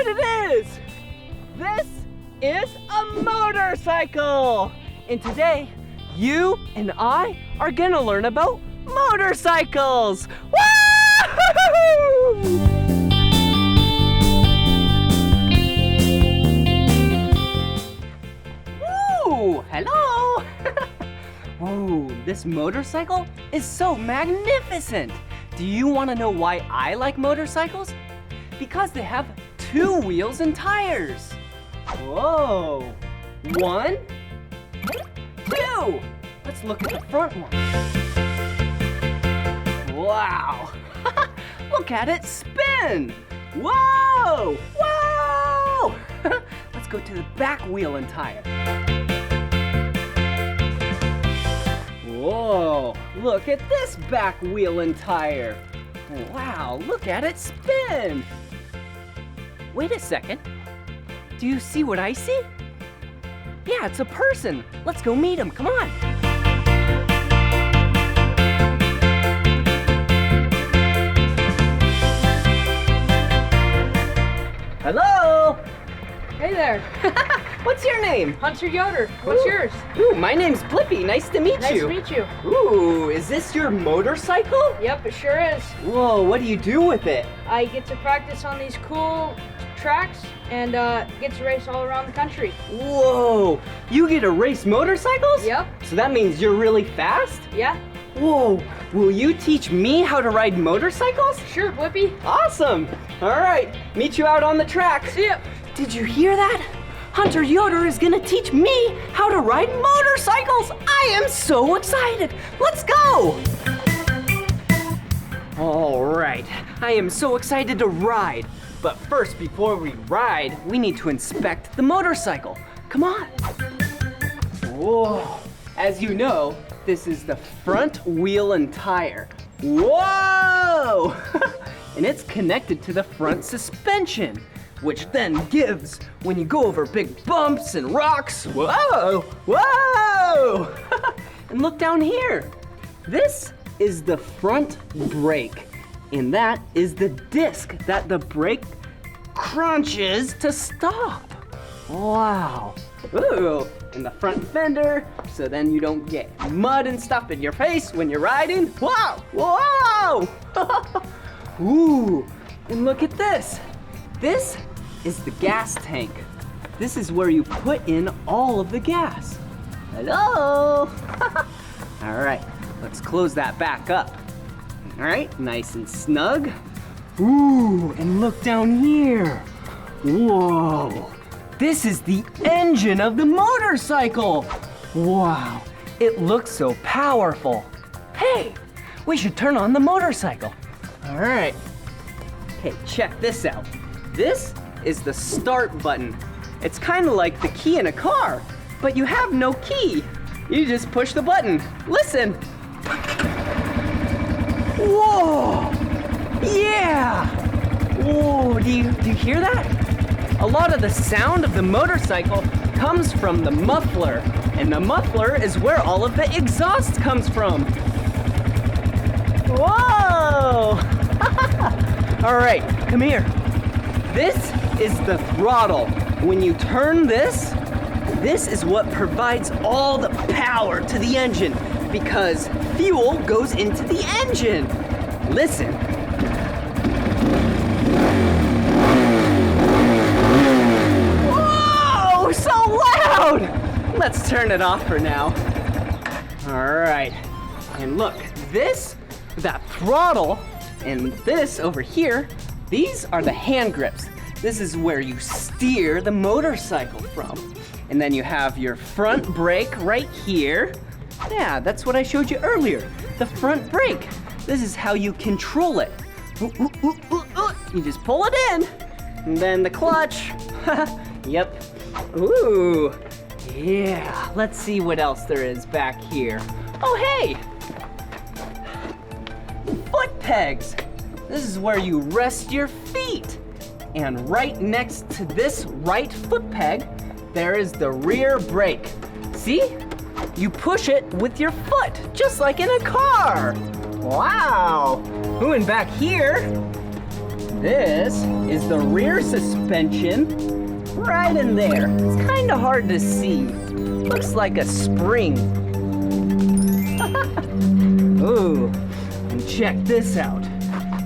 what it is. This is a motorcycle. And today, you and I are gonna learn about motorcycles. Woo! Ooh, hello. Ooh, this motorcycle is so magnificent. Do you want to know why I like motorcycles? Because they have 2 wheels and tires. Whoa, 1, 2. Let's look at the front one. Wow, look at it spin. Whoa, whoa. Let's go to the back wheel and tire. Whoa, look at this back wheel and tire. Wow, look at it spin. Wait a second. Do you see what I see? Yeah, it's a person. Let's go meet him. Come on. Hello. Hey there. What's your name? Hunter Yoder. What's yours? Ooh, my name's Blippi. Nice to meet you. Nice to meet you. Ooh, is this your motorcycle? Yep, it sure is. Whoa, what do you do with it? I get to practice on these cool tracks and get to race all around the country. Whoa, you get to race motorcycles? Yep. So that means you're really fast? Yeah. Whoa, will you teach me how to ride motorcycles? Sure, Blippi. Awesome. All right, meet you out on the track. See ya. Did you hear that? Hunter Yoder is gonna teach me how to ride motorcycles. I am so excited. Let's go. All right, I am so excited to ride. But first, before we ride, we need to inspect the motorcycle. Come on. Whoa, as you know, this is the front wheel and tire. Whoa! And it's connected to the front suspension, which then gives when you go over big bumps and rocks. Whoa! Whoa! And look down here. This is the front brake, and that is the disc that the brake crunches to stop. Wow. Ooh, and the front fender, so then you don't get mud and stuff in your face when you're riding. Wow! Whoa! Ooh, and look at this. This is the gas tank. This is where you put in all of the gas. Hello? All right, let's close that back up. All right, nice and snug. Ooh, and look down here. Whoa, this is the engine of the motorcycle. Wow, it looks so powerful. Hey, we should turn on the motorcycle. All right, okay, check this out. This is the start button. It's kind of like the key in a car, but you have no key. You just push the button. Listen. Whoa! Yeah! Whoa, do you hear that? A lot of the sound of the motorcycle comes from the muffler, and the muffler is where all of the exhaust comes from. Whoa! All right, come here. This is the throttle. When you turn this is what provides all the power to the engine because fuel goes into the engine. Listen. Whoa, so loud! Let's turn it off for now. All right, and look, that throttle, and this over here, these are the hand grips. This is where you steer the motorcycle from. And then you have your front brake right here. Yeah, that's what I showed you earlier, the front brake. This is how you control it. You just pull it in, and then the clutch. Yep. Ooh, yeah. Let's see what else there is back here. Oh, hey, foot pegs. This is where you rest your feet. And right next to this right foot peg, there is the rear brake. See? You push it with your foot, just like in a car. Wow. Ooh, and back here, This is the rear suspension, right in there. It's kind of hard to see. Looks like a spring. Ooh, and check this out.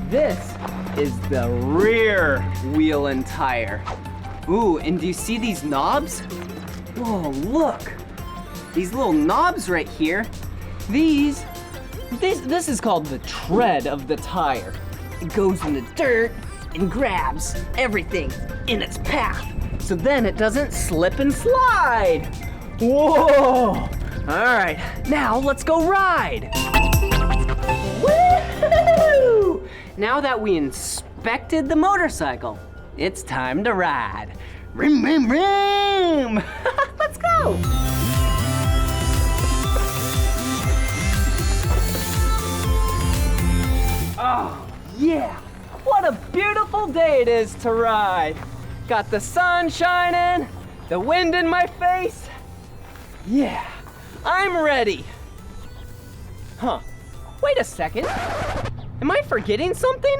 This is the rear wheel and tire. Ooh, and do you see these knobs? Whoa, look. These little knobs right here. This is called the tread of the tire. It goes in the dirt and grabs everything in its path. So then it doesn't slip and slide. Whoa! All right, now let's go ride. Woo! Now that we inspected the motorcycle, it's time to ride. Rim, rim, rim! Let's go! Oh, yeah! What a beautiful day it is to ride. Got the sun shining, the wind in my face. Yeah, I'm ready. Huh, wait a second. Am I forgetting something?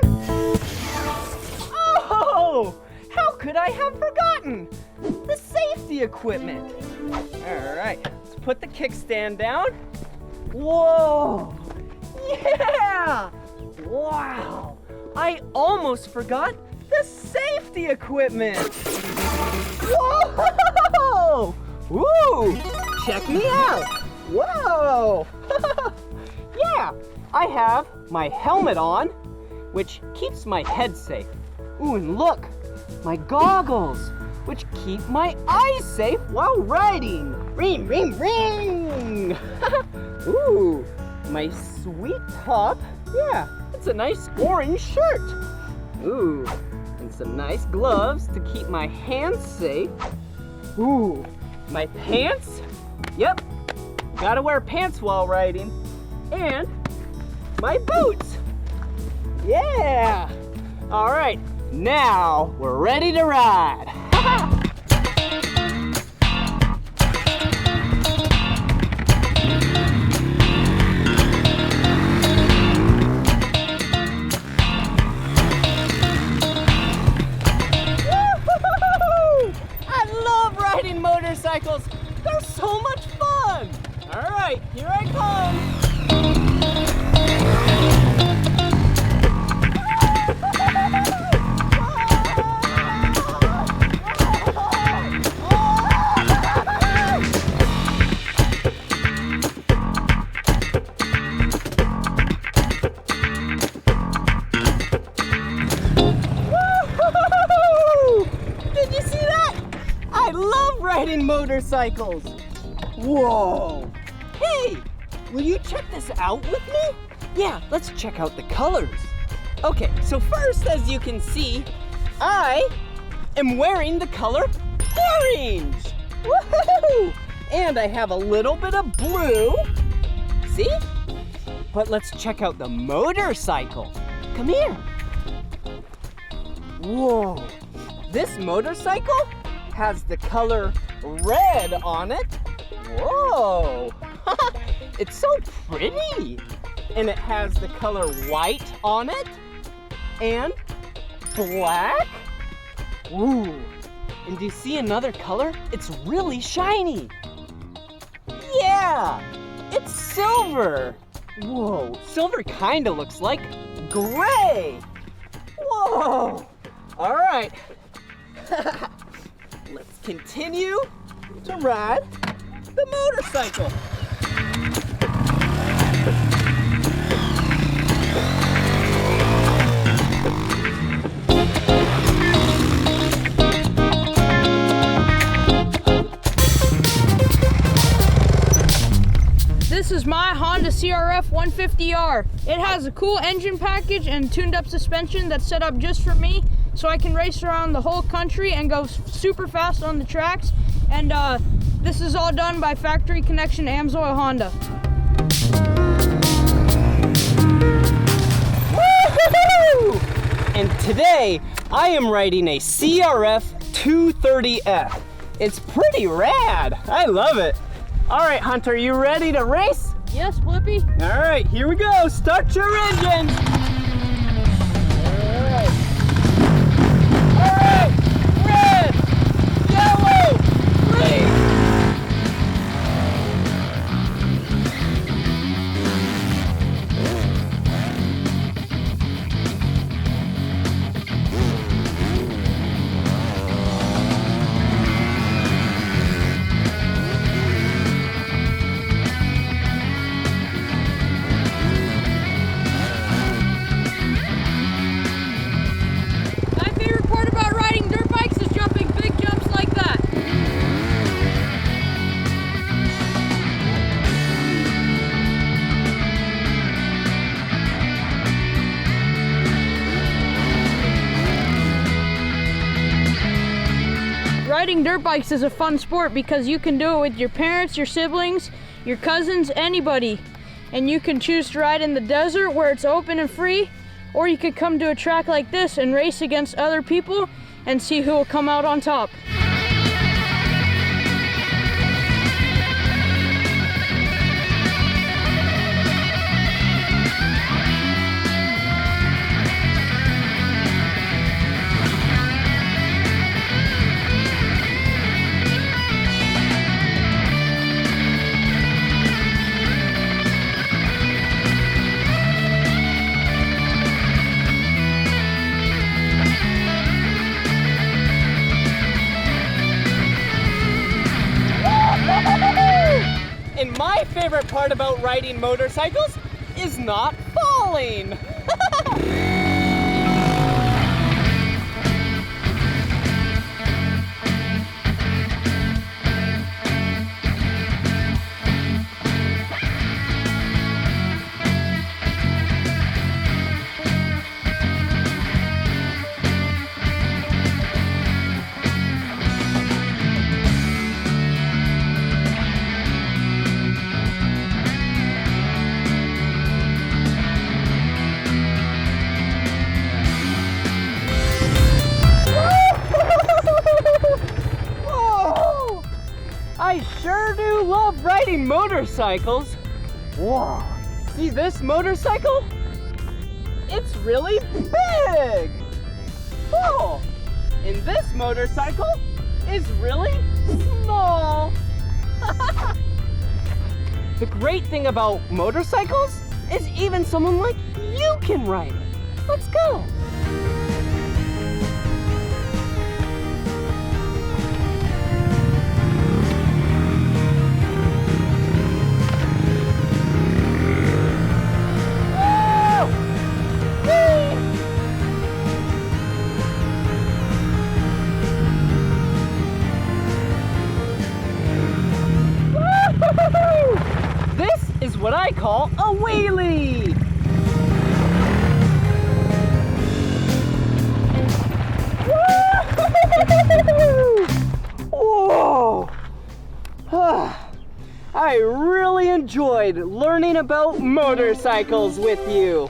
Oh, how could I have forgotten? The safety equipment. All right, let's put the kickstand down. Whoa, yeah, wow. I almost forgot the safety equipment. Whoa, woo, check me out. Whoa, yeah, I have my helmet on, which keeps my head safe. Ooh, and look, my goggles, which keep my eyes safe while riding. Ring, ring, ring. Ooh, my sweet top. Yeah, it's a nice orange shirt. Ooh, and some nice gloves to keep my hands safe. Ooh, my pants. Yep, gotta wear pants while riding. And my boots. Yeah. All right, now we're ready to ride. Motorcycles, they're so much fun. All right, here I come. Did you see that? I love riding motorcycles. Whoa. Hey, will you check this out with me? Yeah, let's check out the colors. Okay, so first, as you can see, I am wearing the color orange. Woohoo! And I have a little bit of blue. See? But let's check out the motorcycle. Come here. Whoa. This motorcycle has the color red on it. Whoa! It's so pretty. And it has the color white on it and black. Ooh. And do you see another color? It's really shiny. Yeah, it's silver. Whoa, silver kind of looks like gray. Whoa. All right. Let's continue to ride the motorcycle. This is my Honda CRF 150R. It has a cool engine package and tuned up suspension that's set up just for me, so I can race around the whole country and go super fast on the tracks. And this is all done by Factory Connection Amsoil Honda. Woo-hoo-hoo! And today I am riding a CRF 230F. It's pretty rad. I love it. All right, Hunter, you ready to race? Yes, Blippi. All right, here we go. Start your engine. All right. riding dirt bikes is a fun sport because you can do it with your parents, your siblings, your cousins, anybody. And you can choose to ride in the desert where it's open and free, or you could come to a track like this and race against other people and see who will come out on top. And my favorite part about riding motorcycles is not falling. I sure do love riding motorcycles. Whoa, see this motorcycle? It's really big. Cool. And this motorcycle is really small. The great thing about motorcycles is even someone like you can ride it. Let's go. This is what I call a wheelie. Whoa! I really enjoyed learning about motorcycles with you.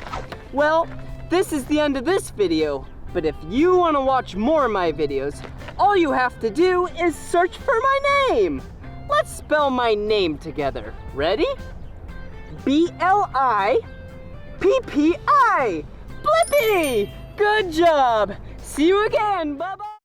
Well, this is the end of this video, but if you want to watch more of my videos, all you have to do is search for my name. Let's spell my name together. Ready? B-L-I-P-P-I. Blippi! Good job! See you again. Bye-bye.